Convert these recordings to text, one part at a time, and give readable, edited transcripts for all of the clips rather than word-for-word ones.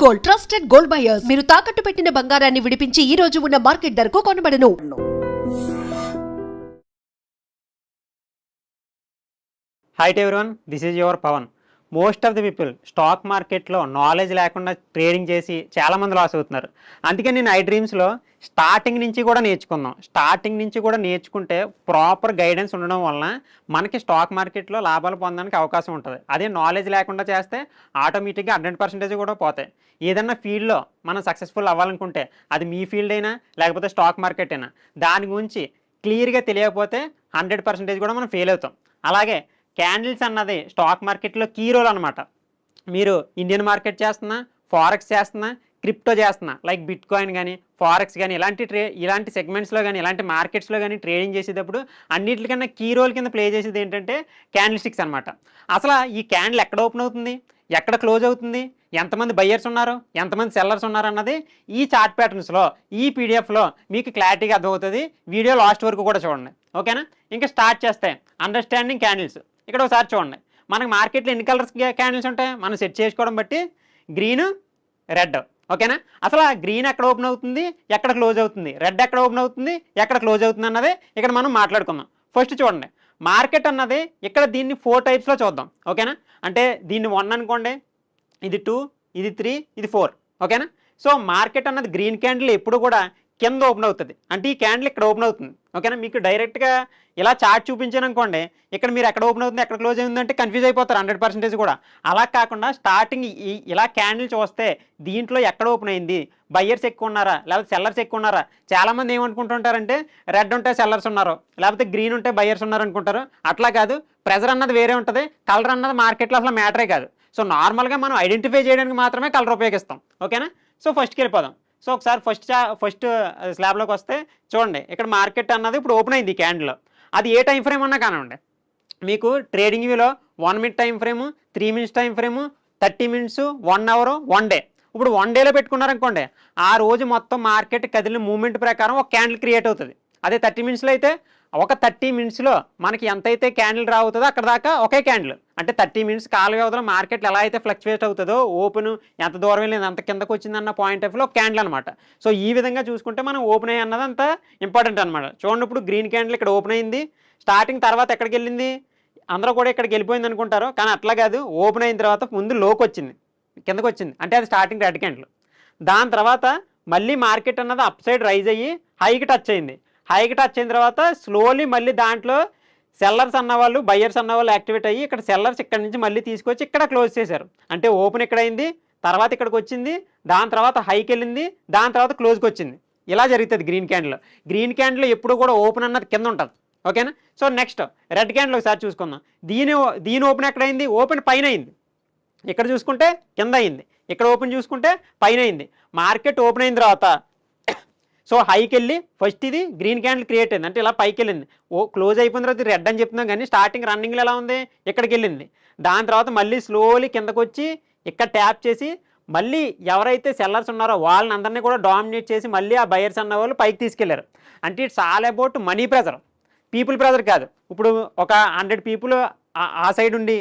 Gold trusted gold buyers మీరు తాకట్టు పెట్టిన బంగారాన్ని విడిపించి ఈ రోజు ఉన్న మార్కెట్ ధరకు కొనబడను. Hi to everyone, this is your Pawan. Most of the people stock మార్కెట్లో నాలెడ్జ్ లేకుండా ట్రేడింగ్ చేసి చాలామంది లాస్ అవుతున్నారు. అందుకే నేను ఐ డ్రీమ్స్లో స్టార్టింగ్ నుంచి కూడా నేర్చుకుంటే ప్రాపర్ గైడెన్స్ ఉండడం వలన మనకి స్టాక్ మార్కెట్లో లాభాలు పొందడానికి అవకాశం ఉంటుంది. అదే నాలెడ్జ్ లేకుండా చేస్తే ఆటోమేటిక్గా 100% కూడా పోతాయి. ఏదన్నా ఫీల్డ్లో మనం సక్సెస్ఫుల్ అవ్వాలనుకుంటే అది మీ ఫీల్డ్ అయినా లేకపోతే స్టాక్ మార్కెట్ అయినా దాని గురించి క్లియర్గా తెలియకపోతే 100% కూడా మనం ఫెయిల్ అవుతాం. అలాగే క్యాండిల్స్ అన్నది స్టాక్ మార్కెట్లో కీ రోల్ అనమాట. మీరు ఇండియన్ మార్కెట్ చేస్తున్నా, ఫారెక్స్ చేస్తున్నా, క్రిప్టో చేస్తున్నా, లైక్ బిట్ కాయిన్ కానీ ఫారెక్స్ కానీ ఇలాంటి సెగ్మెంట్స్లో కానీ ఇలాంటి మార్కెట్స్లో కానీ ట్రేడింగ్ చేసేటప్పుడు అన్నింటికన్నా కీ రోల్ కింద ప్లే చేసేది ఏంటంటే క్యాండిల్ స్టిక్స్ అనమాట. అసలు ఈ క్యాండిల్ ఎక్కడ ఓపెన్ అవుతుంది, ఎక్కడ క్లోజ్ అవుతుంది, ఎంతమంది బయ్యర్స్ ఉన్నారు, ఎంతమంది సెల్లర్స్ ఉన్నారు అన్నది ఈ చార్ట్ ప్యాటర్న్స్లో ఈ పీడిఎఫ్లో మీకు క్లారిటీగా అర్థమవుతుంది. వీడియో లాస్ట్ వరకు కూడా చూడండి, ఓకేనా? ఇంకా స్టార్ట్ చేస్తే అండర్స్టాండింగ్ క్యాండిల్స్. ఇక్కడ ఒకసారి చూడండి, మనకు మార్కెట్లో ఎన్ని కలర్స్ క్యాండిల్స్ ఉంటాయి మనం సెట్ చేసుకోవడం బట్టి, గ్రీన్, రెడ్, ఓకేనా? అసలు గ్రీన్ ఎక్కడ ఓపెన్ అవుతుంది, ఎక్కడ క్లోజ్ అవుతుంది, రెడ్ ఎక్కడ ఓపెన్ అవుతుంది, ఎక్కడ క్లోజ్ అవుతుంది అన్నదే ఇక్కడ మనం మాట్లాడుకుందాం. ఫస్ట్ చూడండి, మార్కెట్ అన్నది ఇక్కడ దీన్ని 4 టైప్స్లో చూద్దాం, ఓకేనా? అంటే దీన్ని 1 అనుకోండి, ఇది 2, ఇది 3, ఇది 4, ఓకేనా? సో మార్కెట్ అన్నది గ్రీన్ క్యాండిల్ ఎప్పుడు కూడా కింద ఓపెన్ అవుతుంది, అంటే ఈ క్యాండిల్ ఇక్కడ ఓపెన్ అవుతుంది, ఓకేనా? మీకు డైరెక్ట్గా ఇలా చార్ట్ చూపించాను అనుకోండి, ఇక్కడ మీరు ఎక్కడ ఓపెన్ అవుతుంది ఎక్కడ క్లోజ్ అవుతుందంటే కన్ఫ్యూజ్ అయిపోతారు 100% కూడా. అలా కాకుండా స్టార్టింగ్ ఇలా క్యాండిల్ చూస్తే దీంట్లో ఎక్కడ ఓపెన్ అయింది, బయ్యర్స్ ఎక్కువ ఉన్నారా లేకపోతే సెల్లర్స్ ఎక్కువ ఉన్నారా. చాలామంది ఏమనుకుంటుంటారంటే రెడ్ ఉంటే సెల్లర్స్ ఉన్నారు, లేకపోతే గ్రీన్ ఉంటే బయ్యర్స్ ఉన్నారు అనుకుంటారు. అట్లా కాదు, ప్రెజర్ అన్నది వేరే ఉంటుంది, కలర్ అన్నది మార్కెట్లో అసలు మ్యాటరే కాదు. సో నార్మల్గా మనం ఐడెంటిఫై చేయడానికి మాత్రమే కలర్ ఉపయోగిస్తాం, ఓకేనా? సో ఫస్ట్కి వెళ్ళిపోదాం. సో ఒకసారి ఫస్ట్ స్లాబ్లోకి వస్తే చూడండి, ఇక్కడ మార్కెట్ అన్నది ఇప్పుడు ఓపెన్ అయింది ఈ క్యాండిల్. అది ఏ టైం ఫ్రేమ్ అన్నా కానివ్వండి, మీకు ట్రేడింగ్ వ్యూలో 1 minute time frame, 3 minutes time frame, 30 minutes, 1 hour, 1 day. ఇప్పుడు 1 డేలో పెట్టుకున్నారనుకోండి, ఆ రోజు మొత్తం మార్కెట్ కదిలిన మూమెంట్ ప్రకారం ఒక క్యాండిల్ క్రియేట్ అవుతుంది. అదే 30 మినిట్స్లో అయితే ఒక 30 మినిట్స్లో మనకి ఎంతైతే క్యాండిల్ రావుతుందో అక్కడ దాకా ఒకే క్యాండిల్. అంటే 30 మినిట్స్ కాల వ్యవధిలో మార్కెట్లో ఎలా అయితే ఫ్లక్చువేట్ అవుతుందో, ఓపెన్ ఎంత దూరం వెళ్ళింది ఎంత కిందకు వచ్చిందన్న పాయింట్ ఆఫ్ వ్యూలో ఒక క్యాండిల్ అనమాట. సో ఈ విధంగా చూసుకుంటే మనం ఓపెన్ అయ్యి అన్నది అంత ఇంపార్టెంట్ అనమాట. చూడండి, ఇప్పుడు గ్రీన్ క్యాండిల్ ఇక్కడ ఓపెన్ అయింది, స్టార్టింగ్ తర్వాత ఎక్కడికి వెళ్ళింది, అందరూ కూడా ఇక్కడికి వెళ్ళిపోయింది అనుకుంటారు, కానీ అట్లా కాదు. ఓపెన్ అయిన తర్వాత ముందు లోకి వచ్చింది, కిందకు వచ్చింది, అంటే అది స్టార్టింగ్ రెడ్ క్యాండిల్. దాని తర్వాత మళ్ళీ మార్కెట్ అన్నది అప్ సైడ్ రైజ్ అయ్యి హైకి టచ్ అయింది. హైకి టచ్ అయిన తర్వాత స్లోలీ మళ్ళీ దాంట్లో సెల్లర్స్ అన్నవాళ్ళు బయ్యర్స్ అన్నవాళ్ళు యాక్టివేట్ అయ్యి ఇక్కడ సెల్లర్స్ ఇక్కడ నుంచి మళ్ళీ తీసుకొచ్చి ఇక్కడ క్లోజ్ చేశారు. అంటే ఓపెన్ ఇక్కడ అయింది, తర్వాత ఇక్కడికి వచ్చింది, దాని తర్వాత హైకి వెళ్ళింది, దాని తర్వాత క్లోజ్కి వచ్చింది. ఇలా జరుగుతుంది గ్రీన్ క్యాండిల్. గ్రీన్ క్యాండిల్ ఎప్పుడు కూడా ఓపెన్ అన్నది కింద ఉంటుంది, ఓకేనా? సో నెక్స్ట్ రెడ్ క్యాండిల్ ఒకసారి చూసుకుందాం. దీని ఓపెన్ ఎక్కడైంది, ఓపెన్ పైన అయింది. ఇక్కడ చూసుకుంటే కింద అయింది, ఇక్కడ ఓపెన్ చూసుకుంటే పైన అయింది. మార్కెట్ ఓపెన్ అయిన తర్వాత సో హైకి వెళ్ళి ఫస్ట్ ఇది గ్రీన్ క్యాండిల్ క్రియేట్ అయింది, అంటే ఇలా పైకి వెళ్ళింది. క్లోజ్ అయిపోయిన తర్వాత రెడ్ అని చెప్తున్నాం, కానీ స్టార్టింగ్ రన్నింగ్లో ఎలా ఉంది, ఇక్కడికి వెళ్ళింది. దాని తర్వాత మళ్ళీ స్లోలీ కిందకు వచ్చి ఇక్కడ ట్యాప్ చేసి మళ్ళీ ఎవరైతే సెల్లర్స్ ఉన్నారో వాళ్ళని అందరినీ కూడా డామినేట్ చేసి మళ్ళీ ఆ బయర్స్ అన్న వాళ్ళు పైకి తీసుకెళ్లారు. అంటే it's all about money pressure, people pressure కాదు. ఇప్పుడు ఒక 100 పీపుల్ ఆ సైడ్ ఉండి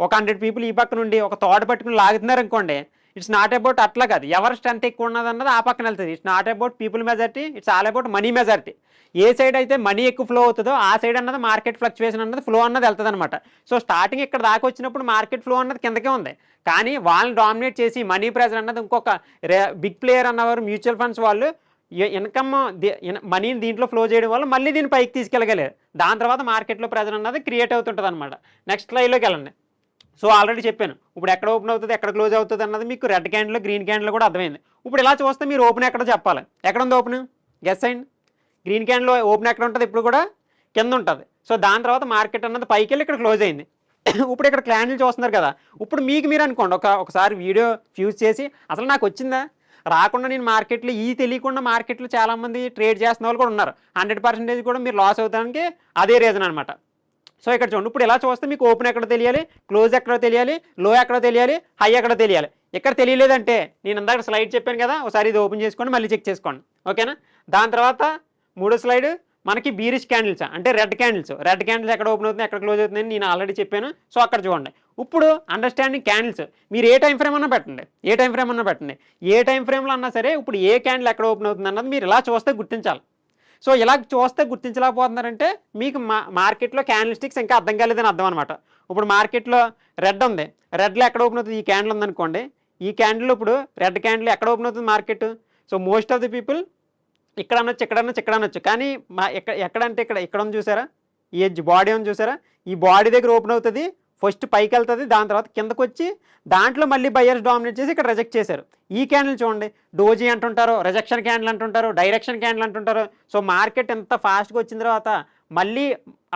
ఒక 100 పీపుల్ ఈ పక్క నుండి ఒక తోట పట్టుకుని లాగుతున్నారు అనుకోండి, ఇట్స్ నాట్ అబౌట్ అట్లా కాదు. ఎవరి స్ట్రెంత్ ఎక్కువ ఉన్నది అన్నది ఆ పక్కన వెళ్తుంది. It's not about people majority, it's all about money majority. A side అయితే మనీ ఎక్కువ ఫ్లో అవుతుందో ఆ సైడ్ అన్నది మార్కెట్ ఫ్లక్చువేషన్ అన్నది ఫ్లో అన్నది వెళ్తుంది అనమాట. సో స్టార్టింగ్ ఇక్కడ దాకా వచ్చినప్పుడు మార్కెట్ ఫ్లో అన్నది కిందకే ఉంది, కానీ వాళ్ళని డామినేట్ చేసి మనీ ప్రెజర్ అన్నది ఇంకొక బిగ్ ప్లేయర్ అన్నవారు మ్యూచువల్ ఫండ్స్ వాళ్ళు ఇన్కమ్ మనీని దీంట్లో ఫ్లో చేయడం వల్ల మళ్ళీ దీన్ని పైకి తీసుకెళ్ళగలేరు. దాని తర్వాత మార్కెట్లో ప్రెజర్ అన్నది క్రియేట్ అవుతుంటుంది అనమాట. నెక్స్ట్ లైవ్లోకి వెళ్ళండి. సో ఆల్రెడీ చెప్పాను, ఇప్పుడు ఎక్కడ ఓపెన్ అవుతుంది ఎక్కడ క్లోజ్ అవుతుంది అన్నది మీకు రెడ్ క్యాండిల్ గ్రీన్ క్యాండిల్ కూడా అర్థమైంది. ఇప్పుడు ఇలా చూస్తే మీరు ఓపెన్ ఎక్కడ చెప్పాలి, ఎక్కడ ఉంది ఓపెన్ గెస్ అయ్యండి. గ్రీన్ క్యాండిల్ ఓపెన్ ఎక్కడ ఉంటుంది, ఇప్పుడు కూడా కింద ఉంటుంది. సో దాని తర్వాత మార్కెట్ అన్నది పైకి వెళ్ళి ఇక్కడ క్లోజ్ అయింది. ఇప్పుడు ఇక్కడ క్యాండిల్ చూస్తున్నారు కదా, ఇప్పుడు మీరు అనుకోండి ఒకసారి వీడియో ఫ్యూజ్ చేసి అసలు నాకు వచ్చిందా రాకుండా నేను మార్కెట్లో తెలియకుండా మార్కెట్లో చాలామంది ట్రేడ్ చేస్తున్న వాళ్ళు కూడా ఉన్నారు. 100% కూడా మీరు లాస్ అవుతానికి అదే రీజన్ అనమాట. సో ఇక్కడ చూడండి, ఇప్పుడు ఇలా చూస్తే మీకు ఓపెన్ ఎక్కడ తెలియాలి, క్లోజ్ ఎక్కడో తెలియాలి, లో ఎక్కడో తెలియాలి, హై ఎక్కడో తెలియాలి. ఇక్కడ తెలియలేదంటే నేను ఇందాక స్లైడ్ చెప్పాను కదా, ఒకసారి ఇది ఓపెన్ చేసుకోండి మళ్ళీ చెక్ చేసుకోండి, ఓకేనా? దాని తర్వాత 3వ స్లైడ్ మనకి బీరిష్ క్యాండిల్స్ అంటే రెడ్ క్యాండిల్స్ ఎక్కడ ఓపెన్ అవుతుంది ఎక్కడ క్లోజ్ అవుతుంది నేను ఆల్రెడీ చెప్పాను. సో అక్కడ చూడండి. ఇప్పుడు అండర్స్టాండింగ్ క్యాండిల్స్ మీరు ఏ టైం ఫ్రేమ్ అన్నా పెట్టండి, ఏ టైం ఫ్రేమ్లో అన్నా సరే ఇప్పుడు ఏ క్యాండిల్ ఎక్కడ ఓపెన్ అవుతుంది అన్నది మీరు ఇలా చూస్తే గుర్తించాలి. సో ఇలా చూస్తే గుర్తించలేకపోతున్నారంటే మీకు మార్కెట్లో క్యాండిల్ స్టిక్స్ ఇంకా అర్థం కాలేదని అర్థం అనమాట. ఇప్పుడు మార్కెట్లో రెడ్ ఉంది, రెడ్లో ఎక్కడ ఓపెన్ అవుతుంది, ఈ క్యాండిల్ ఉందనుకోండి, ఈ క్యాండిల్ ఇప్పుడు రెడ్ క్యాండిల్ ఎక్కడ ఓపెన్ అవుతుంది market. So most of the people ఇక్కడ అనొచ్చు, కానీ ఎక్కడంటే ఇక్కడ ఉంది చూసారా, ఈ ఎడ్జ్ బాడీ ఉంది చూసారా, ఈ బాడీ దగ్గర ఓపెన్ అవుతుంది, ఫస్ట్ పైకి వెళ్తుంది, దాని తర్వాత కిందకు వచ్చి దాంట్లో మళ్ళీ బయ్యర్స్ డామినేట్ చేసి ఇక్కడ రిజెక్ట్ చేశారు. ఈ క్యాండిల్ చూడండి, డోజీ అంటుంటారు, రిజెక్షన్ క్యాండిల్ అంటుంటారు, డైరెక్షన్ క్యాండిల్ అంటుంటారు. సో మార్కెట్ ఎంత ఫాస్ట్గా వచ్చిన తర్వాత మళ్ళీ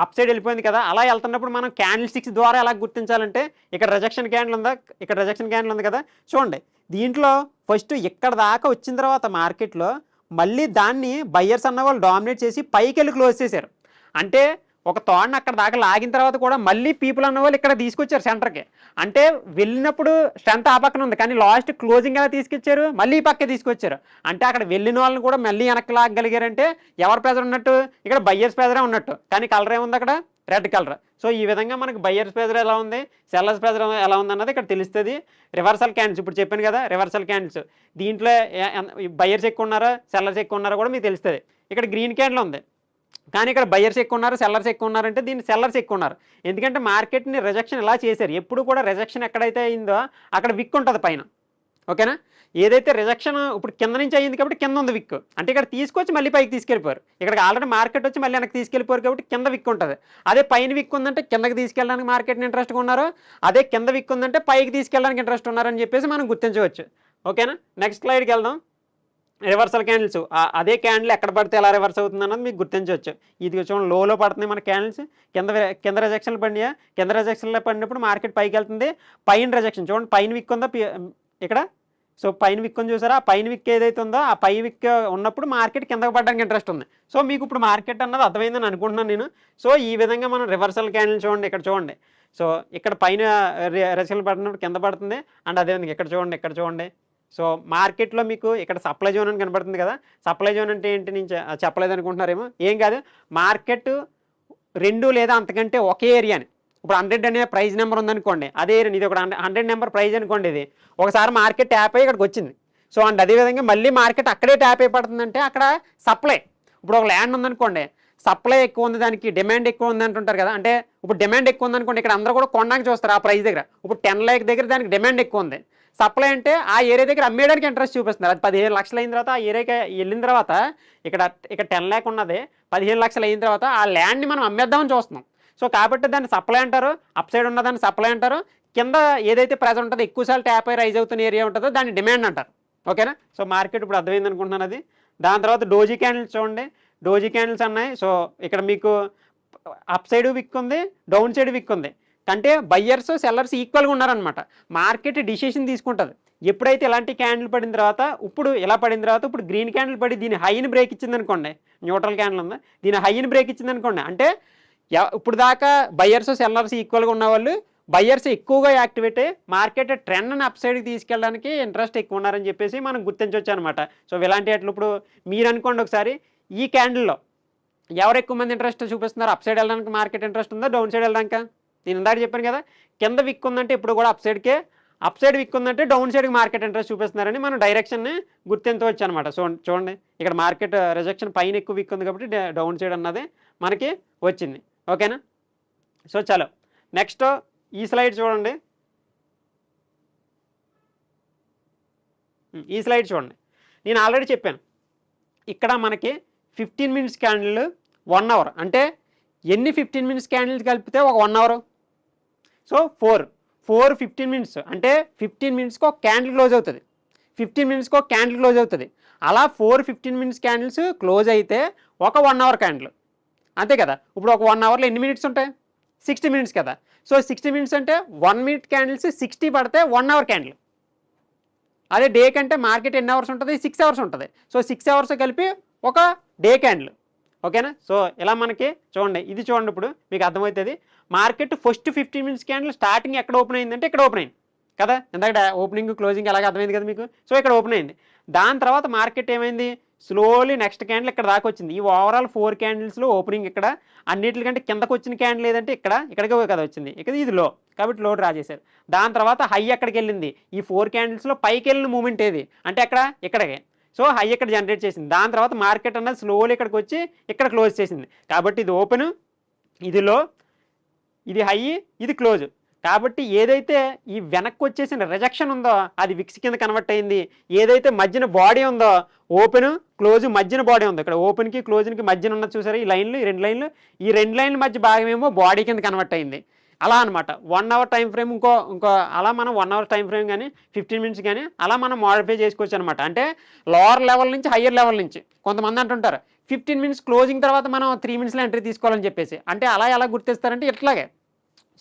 అప్ సైడ్ వెళ్ళిపోయింది కదా, అలా వెళ్తున్నప్పుడు మనం క్యాండిల్ స్టిక్స్ ద్వారా ఎలా గుర్తించాలంటే ఇక్కడ రిజెక్షన్ క్యాండిల్ ఉంది కదా, చూడండి దీంట్లో ఫస్ట్ ఇక్కడ దాకా వచ్చిన తర్వాత మార్కెట్లో మళ్ళీ దాన్ని బయ్యర్స్ అన్న వాళ్ళు డామినేట్ చేసి పైకి వెళ్ళి క్లోజ్ చేశారు. అంటే ఒక థాట్ని అక్కడ దాకా లాగిన తర్వాత కూడా మళ్ళీ పీపుల్ అన్న వాళ్ళు ఇక్కడ తీసుకొచ్చారు సెంటర్కి. అంటే వెళ్ళినప్పుడు స్ట్రెంత్ ఆ పక్కన ఉంది, కానీ లాస్ట్ క్లోజింగ్ ఎలా తీసుకొచ్చారు, మళ్ళీ ఈ పక్కే తీసుకొచ్చారు. అంటే అక్కడ వెళ్ళిన వాళ్ళని కూడా మళ్ళీ వెనక్కి లాగగలిగారంటే ఎవరు ప్రెజర్ ఉన్నట్టు, ఇక్కడ బయ్యర్స్ ప్రెజరే ఉన్నట్టు, కానీ కలర్ ఏముంది అక్కడ, రెడ్ కలర్. సో ఈ విధంగా మనకు బయ్యర్స్ ప్రెజర్ ఎలా ఉంది, సెల్లర్స్ ప్రెజర్ ఎలా ఉంది అన్నది ఇక్కడ తెలుస్తుంది. రివర్సల్ క్యాండిల్స్ ఇప్పుడు చెప్పాను కదా, రివర్సల్ క్యాండిల్స్ దీంట్లో బయ్యర్స్ ఎక్కువ ఉన్నారా సెల్లర్స్ ఎక్కువ ఉన్నారా కూడా మీకు తెలుస్తుంది. ఇక్కడ గ్రీన్ క్యాండిల్ ఉంది, కానీ ఇక్కడ బయ్యర్స్ ఎక్కువ ఉన్నారు సెల్లర్స్ ఎక్కువ ఉన్నారంటే దీన్ని సెల్లర్స్ ఎక్కువ ఉన్నారు. ఎందుకంటే మార్కెట్ని రిజెక్షన్ ఎలా చేశారు, ఎప్పుడు కూడా రిజెక్షన్ ఎక్కడైతే అయిందో అక్కడ విక్ ఉంటుంది పైన, ఓకేనా. ఏదైతే రిజెక్షన్ ఇప్పుడు కింద నుంచి అయ్యింది కాబట్టి కింద ఉంది విక్, అంటే ఇక్కడ తీసుకొచ్చి మళ్ళీ పైకి తీసుకెళ్ళిపోయారు. ఇక్కడ ఆల్రెడీ మార్కెట్ వచ్చి మళ్ళీ వెనక్కి తీసుకెళ్ళిపోయారు కాబట్టి కింద విక్ ఉంటుంది. అదే పైన విక్ ఉందంటే కిందకి తీసుకెళ్ళడానికి మార్కెట్ని ఇంట్రెస్ట్గా ఉన్నారు, అదే కింద విక్ ఉందంటే పైకి తీసుకెళ్ళడానికి ఇంట్రెస్ట్ ఉన్నారని చెప్పేసి మనం గుర్తించవచ్చు, ఓకేనా. నెక్స్ట్ స్లైడ్కి వెళ్దాం. రివర్సల్ క్యాండిల్స్ అదే క్యాండిల్ ఎక్కడ పడితే ఎలా రివర్స్ అవుతుంది అన్నది మీకు గుర్తించవచ్చు. ఇది చూడండి, లోలో పడుతుంది మన క్యాండిల్స్, కింద రిజెక్షన్లు పడినాయా, కింద రిజెక్షన్లో పడినప్పుడు మార్కెట్ పైకి వెళ్తుంది. పైన రిజెక్షన్ చూడండి, పైన విక్ ఉందో ఇక్కడ, సో పైన విక్ ఉంది చూసారా, ఆ పైన విక్ ఏదైతే ఉందో ఆ పై విక్ ఉన్నప్పుడు మార్కెట్ కిందకు పడడానికి ఇంట్రెస్ట్ ఉంది. సో మీకు ఇప్పుడు మార్కెట్ అన్నది అర్థమైందని అనుకుంటున్నాను నేను. సో ఈ విధంగా మనం రివర్సల్ క్యాండిల్ చూడండి, ఇక్కడ చూడండి, సో ఇక్కడ పైన రిజెక్షన్ పడినప్పుడు కింద పడుతుంది, అండ్ అదేవిధంగా ఇక్కడ చూడండి. సో మార్కెట్లో మీకు ఇక్కడ సప్లై జోన్ అని కనబడుతుంది కదా, సప్లై జోన్ అంటే ఏంటి నేను చెప్పలేదు అనుకుంటున్నారేమో, ఏం కాదు, మార్కెట్ 2 లేదా అంతకంటే ఒకే ఏరియాని, ఇప్పుడు 100 అనే ప్రైజ్ నెంబర్ ఉందనుకోండి, అదే ఏరియా ఇది ఒక 100 నెంబర్ ప్రైజ్ అనుకోండి, ఇది ఒకసారి మార్కెట్ ట్యాప్ అయ్యి ఇక్కడికి వచ్చింది. సో అండ్ అదేవిధంగా మళ్ళీ మార్కెట్ అక్కడే ట్యాప్ అయిపోతుందంటే అక్కడ సప్లై, ఇప్పుడు ఒక ల్యాండ్ ఉందనుకోండి, సప్లై ఎక్కువ ఉంది, దానికి డిమాండ్ ఎక్కువ ఉంది అంటుంటారు కదా, అంటే ఇప్పుడు డిమాండ్ ఎక్కువ ఉందనుకోండి, ఇక్కడ అందరూ కూడా కొనడానికి చూస్తారు ఆ ప్రైస్ దగ్గర, ఇప్పుడు 10 లక్షల దగ్గర దానికి డిమాండ్ ఎక్కువ ఉంది, సప్లై అంటే ఆ ఏరియా దగ్గర అమ్మేయడానికి ఇంట్రెస్ట్ చూపిస్తున్నారు. అది 15 లక్షలు అయిన తర్వాత ఆ ఏరియాకి వెళ్ళిన తర్వాత ఇక్కడ 10 లక్షలు ఉన్నది 15 లక్షలు అయిన తర్వాత ఆ ల్యాండ్ని మనం అమ్మేద్దామని చూస్తున్నాం. సో కాబట్టి దాన్ని సప్లై అంటారు, అప్ సైడ్ ఉన్నదాన్ని సప్లై అంటారు, కింద ఏదైతే ప్రైస్ ఉంటుందో ఎక్కువసార్లు ట్యాప్ అయి రైజ్ అవుతున్న ఏరియా ఉంటుందో దాన్ని డిమాండ్ అంటారు, ఓకేనా. సో మార్కెట్ ఇప్పుడు అర్థమైంది అనుకుంటున్నాను అది. దాని తర్వాత డోజీ క్యాండిల్స్ చూడండి, డోజీ క్యాండిల్స్ అన్నాయి. సో ఇక్కడ మీకు అప్ సైడ్ విక్ ఉంది, డౌన్ సైడ్ విక్ ఉంది, అంటే బయ్యర్స్ సెల్లర్స్ ఈక్వల్గా ఉన్నారనమాట. మార్కెట్ డిసిషన్ తీసుకుంటుంది ఎప్పుడైతే ఇలాంటి క్యాండిల్ పడిన తర్వాత, ఇప్పుడు ఇలా పడిన తర్వాత ఇప్పుడు గ్రీన్ క్యాండిల్ పడి దీని హైని బ్రేక్ ఇచ్చింది అనుకోండి, న్యూట్రల్ క్యాండిల్ ఉంది, దీని హైని బ్రేక్ ఇచ్చింది అనుకోండి, అంటే ఇప్పుడు దాకా బయ్యర్స్ సెల్లర్స్ ఈక్వల్గా ఉన్నవాళ్ళు బయ్యర్స్ ఎక్కువగా యాక్టివేట్ అయ్యి మార్కెట్ ట్రెండ్ని అప్ సైడ్కి తీసుకెళ్ళడానికి ఇంట్రెస్ట్ ఎక్కువ ఉన్నారని చెప్పేసి మనం గుర్తించవచ్చు అనమాట. సో ఇలాంటి వాటిలో ఇప్పుడు మీరు అనుకోండి ఒకసారి, ఈ క్యాండిల్లో ఎవరు ఎక్కువ మంది ఇంట్రెస్ట్ చూపిస్తున్నారు, అప్ సైడ్ వెళ్ళడానికి మార్కెట్ ఇంట్రెస్ట్ ఉందా, డౌన్ సైడ్ వెళ్ళడానికి. నేను ఇందాక చెప్పాను కదా, కింద విక్ ఉందంటే ఇప్పుడు కూడా అప్ సైడ్కే, అప్ సైడ్ విక్ ఉందంటే డౌన్ సైడ్కి మార్కెట్ ఇంట్రెస్ట్ చూపిస్తున్నారని మనం డైరెక్షన్ని గుర్తించవచ్చు అనమాట. సో చూడండి, ఇక్కడ మార్కెట్ రిజెక్షన్ పైన ఎక్కువ విక్ ఉంది కాబట్టి డౌన్ సైడ్ అన్నది మనకి వచ్చింది, ఓకేనా. సో చలో నెక్స్ట్ ఈ స్లైడ్ చూడండి, ఈ స్లైడ్ చూడండి. నేను ఆల్రెడీ చెప్పాను ఇక్కడ మనకి 15 మినిట్స్ క్యాండిల్ 1 అవర్, అంటే ఎన్ని 15 మినిట్స్ క్యాండిల్స్ కలిపితే ఒక 1 అవర్. సో 4 15 మినిట్స్ అంటే 15 మినిట్స్కి ఒక క్యాండిల్ క్లోజ్ అవుతుంది, 15 మినిట్స్కి ఒక క్యాండిల్ క్లోజ్ అవుతుంది. అలా 15 మినిట్స్ క్యాండిల్స్ క్లోజ్ అయితే ఒక 1 అవర్ క్యాండిల్, అంతే కదా. ఇప్పుడు ఒక 1 అవర్లో ఎన్ని మినిట్స్ ఉంటాయి, 60 మినిట్స్ కదా. సో 60 మినిట్స్ అంటే 1 మినిట్ క్యాండిల్స్ 60 పడితే 1 అవర్ క్యాండిల్. అదే డే కంటే మార్కెట్ ఎన్ని అవర్స్ ఉంటుంది, 6 అవర్స్ ఉంటుంది. సో 6 అవర్స్ కలిపి ఒక డే క్యాండిల్, ఓకేనా. సో ఇలా మనకి చూడండి, ఇది చూడండి, ఇప్పుడు మీకు అర్థమవుతుంది. Market first 15 minutes candle starting ఎక్కడ ఓపెన్ అయిందంటే ఇక్కడ ఓపెన్ అయింది కదా, ఎందుకంటే ఓపెనింగ్ క్లోజింగ్ ఎలాగ అర్థమైంది కదా మీకు. సో ఇక్కడ ఓపెన్ అయింది, దాని తర్వాత మార్కెట్ ఏమైంది, స్లోలీ నెక్స్ట్ క్యాండిల్ ఇక్కడ దాకా వచ్చింది. ఈ ఓవరాల్ 4 క్యాండిల్స్లో ఓపెనింగ్ ఇక్కడ అన్నిటికంటే కిందకు వచ్చిన క్యాండిల్ ఏదంటే ఇక్కడికే కదా వచ్చింది, ఇక్కడ ఇది లో, కాబట్టి లో డ్రా చేశారు. దాని తర్వాత హై ఎక్కడికి వెళ్ళింది, ఈ 4 క్యాండిల్స్లో పైకి వెళ్ళిన మూమెంట్ ఏది అంటే ఇక్కడికే. సో హై ఇక్కడ జనరేట్ చేసింది. దాని తర్వాత మార్కెట్ అన్నది స్లోలీ ఇక్కడికి వచ్చి ఇక్కడ క్లోజ్ చేసింది. కాబట్టి ఇది ఓపెన్, ఇది లో, ఇది హై, ఇది క్లోజ్. కాబట్టి ఏదైతే ఈ వెనక్కి వచ్చేసిన రిజెక్షన్ ఉందో అది విక్స్ కింద కన్వర్ట్ అయింది. ఏదైతే మధ్యన బాడీ ఉందో ఓపెన్ క్లోజ్ మధ్యన బాడీ ఉంది, ఇక్కడ ఓపెన్కి క్లోజ్కి మధ్యన ఉన్నది చూసారు ఈ లైన్లు, ఈ 2 లైన్లు, ఈ 2 లైన్ల మధ్య భాగమేమో బాడీ కింద కన్వర్ట్ అయింది. అలా అనమాట 1 అవర్ టైం ఫ్రేమ్ ఇంకో అలా మనం 1 అవర్ టైం ఫ్రేమ్ కానీ 15 మినిట్స్ కానీ అలా మనం మోడిఫై చేసుకోవచ్చు అనమాట. అంటే లోవర్ లెవెల్ నుంచి హయ్యర్ లెవెల్ నుంచి కొంతమంది అంటుంటారు 15 మినిట్స్ క్లోజింగ్ తర్వాత మనం 3 మినిట్స్లో ఎంట్రీ తీసుకోవాలని చెప్పేసి. అంటే అలా ఎలా గుర్తిస్తారంటే ఇట్లాగే.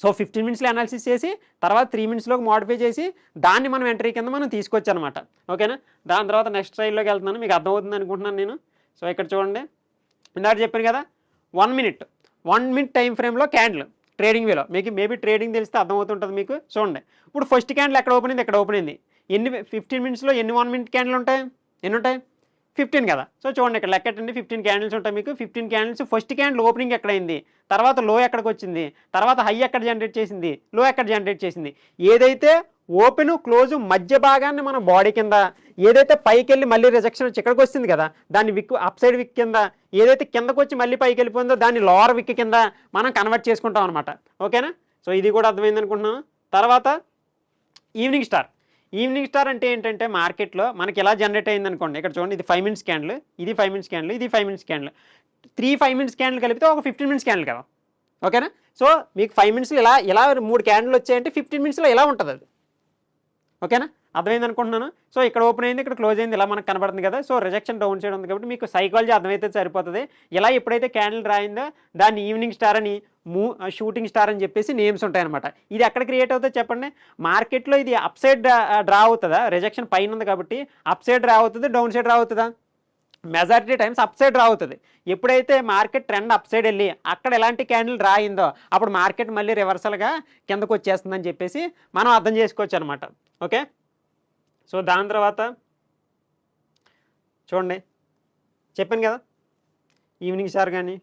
సో 15 మినిట్స్లో అనాలిసిస్ చేసి తర్వాత 3 మినిట్స్లోకి మోడిఫై చేసి దాన్ని మనం ఎంట్రీ కింద మనం తీసుకోవచ్చు అనమాట. ఓకేనా. దాని తర్వాత నెక్స్ట్ స్లైడ్లోకి వెళ్తున్నాను, మీకు అర్థమవుతుంది అనుకుంటున్నాను నేను. సో ఇక్కడ చూడండి, ఇందాక చెప్పాను కదా 1 మినిట్ టైం ఫ్రేమ్లో క్యాండిల్ ట్రేడింగ్ వేలో మీకు మేబీ ట్రేడింగ్ తెలిస్తే అర్థమవుతుంటుంది మీకు. చూడండి ఇప్పుడు ఫస్ట్ క్యాండిల్ ఎక్కడ ఓపెన్ అయింది, ఎక్కడ ఓపెన్ అయింది. 15 మినిట్స్లో ఎన్ని 1 మినిట్ క్యాండిల్ ఉంటాయి, ఎన్ని ఉంటాయి 15 కదా. సో చూడండి ఇక్కడ లెక్కటండి 15 క్యాండిల్స్ ఉంటాయి మీకు. 15 క్యాండిల్స్ ఫస్ట్ క్యాండిల్ ఓపెనింగ్ ఎక్కడైంది, తర్వాత లో ఎక్కడికి వచ్చింది, తర్వాత హై ఎక్కడ జనరేట్ చేసింది, లో ఎక్కడ జనరేట్ చేసింది. ఏదైతే ఓపెన్ క్లోజ్ మధ్య భాగాన్ని మనం బాడీ కింద, ఏదైతే పైకి వెళ్ళి మళ్ళీ రిజెక్షన్ వచ్చి ఇక్కడికి వస్తుంది కదా దాన్ని విక్ అప్ సైడ్ విక్ కింద, ఏదైతే కిందకు వచ్చి మళ్ళీ పైకి వెళ్ళిపోయిందో దాన్ని లోవర్ విక్ కింద మనం కన్వర్ట్ చేసుకుంటాం అనమాట. ఓకేనా. సో ఇది కూడా అర్థమైంది అనుకుంటున్నాను. తర్వాత ఈవినింగ్ స్టార్ అంటే ఏంటంటే మార్కెట్లో మనకి ఎలా జనరేట్ అయింది అనుకోండి. ఇక్కడ చూడండి ఇది 5 మినిట్స్ క్యాండిల్, ఇది 5 మినిట్స్ క్యాండిల్, ఇది 5 మినిట్స్ క్యాండిల్, 5 మినిట్స్ క్యాండిల్ కలిపితే ఒక 15 మినిట్స్ క్యాండిల్ కదా. ఓకేనా. సో మీకు 5 మినిట్స్లో ఇలా 3 క్యాండిల్ వచ్చాయంటే 15 మినిట్స్లో ఎలా ఉంటుంది అది. ఓకేనా, అర్థమైంది అనుకుంటున్నాను. సో ఇక్కడ ఓపెన్ అయింది, ఇక్కడ క్లోజ్ అయింది, ఇలా మనకు కనబడుతుంది కదా. సో రిజెక్షన్ డౌన్ సైడ్ ఉంది కాబట్టి మీకు సైకాలజీ అర్థమైతే సరిపోతుంది. ఇలా ఎప్పుడైతే క్యాండిల్ రాయిందో దాన్ని ఈవినింగ్ స్టార్ అని, షూటింగ్ స్టార్ అని చెప్పేసి నేమ్స్ ఉంటాయన్నమాట. ఇది ఎక్కడ క్రియేట్ అవుతుందో చెప్పండి. మార్కెట్లో ఇది అప్ సైడ్ డ్రా అవుతుందా, రిజెక్షన్ పైన ఉంది కాబట్టి అప్ సైడ్ డ్రా అవుతుంది, డౌన్ సైడ్ డ్రా అవుతుందా, majority times up side draw అవుతుంది. ఎప్పుడైతే మార్కెట్ ట్రెండ్ అప్ సైడ్ వెళ్ళి అక్కడ ఎలాంటి క్యాండిల్ డ్రా అయిందో అప్పుడు మార్కెట్ మళ్ళీ రివర్సల్గా కిందకు వచ్చేస్తుందని చెప్పేసి మనం అర్థం చేసుకోవచ్చు అనమాట. ఓకే. సో దాని తర్వాత చూడండి చెప్పాను కదా ఈవినింగ్ స్టార్ కానీ,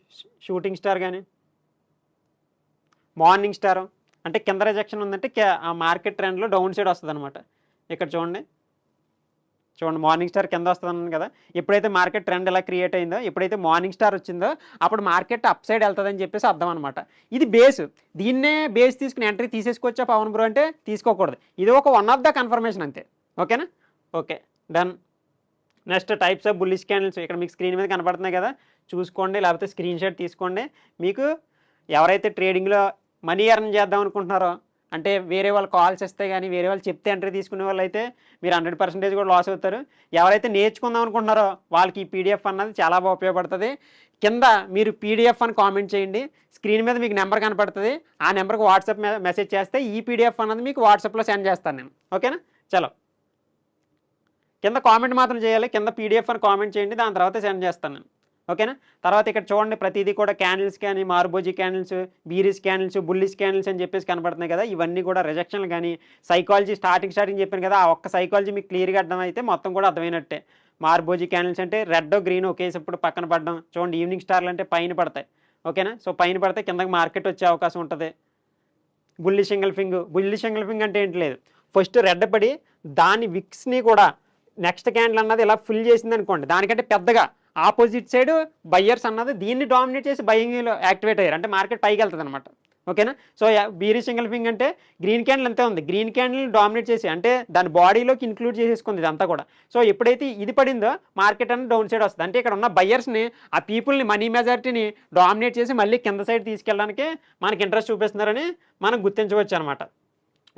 షూటింగ్ స్టార్ కానీ, మార్నింగ్ స్టార్ అంటే కింద రిజెక్షన్ ఉందంటే ఆ మార్కెట్ ట్రెండ్లో డౌన్ సైడ్ వస్తుంది అనమాట. ఇక్కడ చూడండి మార్నింగ్ స్టార్ కింద వస్తుంది కదా. ఎప్పుడైతే మార్కెట్ ట్రెండ్ ఎలా క్రియేట్ అయిందో, ఎప్పుడైతే మార్నింగ్ స్టార్ వచ్చిందో అప్పుడు మార్కెట్ అప్ సైడ్ వెళ్తుందని చెప్పేసి అర్థం అనమాట. ఇది బేస్, దీన్నే బేస్ తీసుకుని ఎంట్రీ తీసేసుకోవచ్చా పవన్ బ్రో అంటే తీసుకోకూడదు. ఇది ఒక వన్ ఆఫ్ ద కన్ఫర్మేషన్ అంతే. ఓకేనా. Okay done. Next types of bullish candles ఇక్కడ మీకు స్క్రీన్ మీద కనపడుతున్నాయి కదా, చూసుకోండి, లేకపోతే స్క్రీన్ షాట్ తీసుకోండి. మీకు ఎవరైతే ట్రేడింగ్లో మనీ ఎర్న్ చేద్దాం అనుకుంటున్నారో, అంటే వేరే వాళ్ళు కాల్స్ ఇస్తే కానీ వేరే వాళ్ళు చెప్తే ఎంట్రీ తీసుకునే వాళ్ళు అయితే మీరు 100% కూడా లాస్ అవుతారు. ఎవరైతే నేర్చుకుందాం అనుకుంటున్నారో వాళ్ళకి ఈ పీడిఎఫ్ అన్నది చాలా బాగా ఉపయోగపడుతుంది. కింద మీరు పీడిఎఫ్ అని కామెంట్ చేయండి, స్క్రీన్ మీద మీకు నెంబర్ కనపడుతుంది, ఆ నెంబర్కి వాట్సాప్ మెసేజ్ చేస్తే ఈ పీడిఎఫ్ అన్నది మీకు వాట్సాప్లో సెండ్ చేస్తాను నేను. ఓకేనా. చలో కింద కామెంట్ మాత్రం చేయాలి, కింద పీడిఎఫ్ అని కామెంట్ చేయండి, దాని తర్వాత సెండ్ చేస్తాను నేను. ఓకేనా. తర్వాత ఇక్కడ చూడండి ప్రతిదీ కూడా క్యాండిల్స్ కానీ, మార్బోజీ క్యాండిల్స్, బీరిస్ క్యాండిల్స్, బుల్లిష్ క్యాండిల్స్ అని చెప్పేసి కనపడుతున్నాయి కదా. ఇవన్నీ కూడా రిజెక్షన్లు కానీ సైకాలజీ స్టార్టింగ్ చెప్పాను కదా, ఆ ఒక్క సైకాలజీ మీకు క్లియర్గా అర్థమైతే మొత్తం కూడా అర్థమైనట్టే. మార్బోజీ క్యాండిల్స్ అంటే రెడ్ గ్రీన్ ఒకేసప్పుడు పక్కన పడడం. చూడండి ఈవినింగ్ స్టార్లు అంటే పైన పడతాయి. ఓకేనా. సో పైన పడితే కిందకి మార్కెట్ వచ్చే అవకాశం ఉంటుంది. బుల్లిష్ ఎంగల్ఫింగ్ అంటే ఏంటి లేదు, ఫస్ట్ రెడ్ పడి దాని విక్స్ని కూడా నెక్స్ట్ క్యాండిల్ అన్నది ఇలా ఫిల్ చేసింది అనుకోండి, దానికంటే పెద్దగా ఆపోజిట్ సైడ్ బయ్యర్స్ అన్నది దీన్ని డామినేట్ చేసి బయింగ్లో యాక్టివేట్ అయ్యారు, అంటే మార్కెట్ పైకి వెళ్తుంది అనమాట. ఓకేనా. సో బీరిష్ ఎంగల్ఫింగ్ అంటే గ్రీన్ క్యాండిల్ అంతే ఉంది, గ్రీన్ క్యాండిల్ డామినేట్ చేసి అంటే దాని బాడీలోకి ఇంక్లూడ్ చేసేసుకుంది ఇదంతా కూడా. సో ఎప్పుడైతే ఇది పడిందో మార్కెట్ అనేది డౌన్ సైడ్ వస్తుంది, అంటే ఇక్కడ ఉన్న బయ్యర్స్ని, ఆ పీపుల్ని, మనీ మెజారిటీని డామినేట్ చేసి మళ్ళీ కింద సైడ్ తీసుకెళ్ళడానికి మనకి ఇంట్రెస్ట్ చూపిస్తున్నారని మనం గుర్తించవచ్చు అనమాట.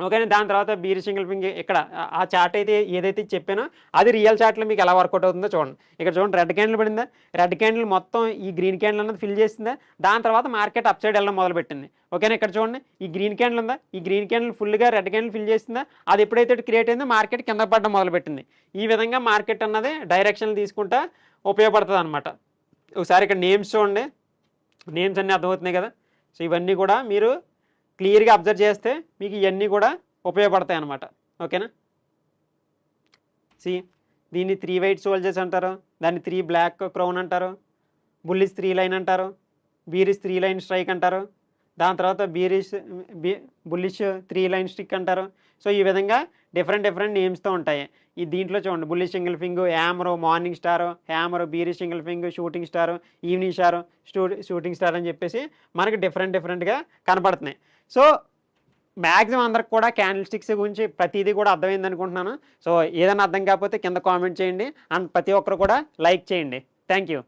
ఓకేనా. దాని తర్వాత బీరిష్ ఎంగల్ఫింగ్ ఇక్కడ ఆ చార్ట్ అయితే ఏదైతే చెప్పానో అది రియల్ చార్ట్లో మీకు ఎలా వర్కౌట్ అవుతుందో చూడండి. ఇక్కడ చూడండి రెడ్ క్యాండిల్ పడిందా, రెడ్ క్యాండిల్ మొత్తం ఈ గ్రీన్ క్యాండిల్ అన్నది ఫిల్ చేసిందా, దాని తర్వాత మార్కెట్ అప్ సైడ్ వెళ్ళడం మొదలుపెట్టింది. ఓకేనా. ఇక్కడ చూడండి ఈ గ్రీన్ క్యాండిల్ ఉందా, ఈ గ్రీన్ క్యాండిల్ ఫుల్గా రెడ్ క్యాండిల్ ఫిల్ చేసిందా, అది ఎప్పుడైతే క్రియేట్ అయిందో మార్కెట్ కింద పడడం మొదలుపెట్టింది. ఈ విధంగా మార్కెట్ అన్నది డైరెక్షన్ తీసుకుంటా ఉపయోగపడుతుంది అనమాట. ఒకసారి ఇక్కడ నేమ్స్ చూడండి, నేమ్స్ అన్నీ అర్థమవుతున్నాయి కదా. సో ఇవన్నీ కూడా మీరు క్లియర్గా అబ్జర్వ్ చేస్తే మీకు ఇవన్నీ కూడా ఉపయోగపడతాయి అన్నమాట. ఓకేనా. సి దీన్ని 3 వైట్ సోల్జర్స్ అంటారు, దాన్ని 3 బ్లాక్ క్రౌన్ అంటారు, బుల్లిష్ 3 లైన్ అంటారు, బీరిష్ 3 లైన్ స్ట్రైక్ అంటారు, దాని తర్వాత బుల్లిష్ 3 లైన్ స్టిక్ అంటారు. సో ఈ విధంగా డిఫరెంట్ నేమ్స్తో ఉంటాయి. ఈ దీంట్లో చూడండి, bullish single finger, hammer, morning star, hammer, bearish single finger, shooting star, evening star, shooting star అని చెప్పేసి మనకి డిఫరెంట్గా కనపడుతున్నాయి. సో మ్యాక్సిమం అందరికి కూడా క్యాండిల్ స్టిక్స్ గురించి ప్రతిదీ కూడా అర్థమైంది అనుకుంటున్నాను. సో ఏదైనా అర్థం కాకపోతే కింద కామెంట్ చేయండి అండ్ ప్రతి ఒక్కరు కూడా లైక్ చేయండి. Thank you.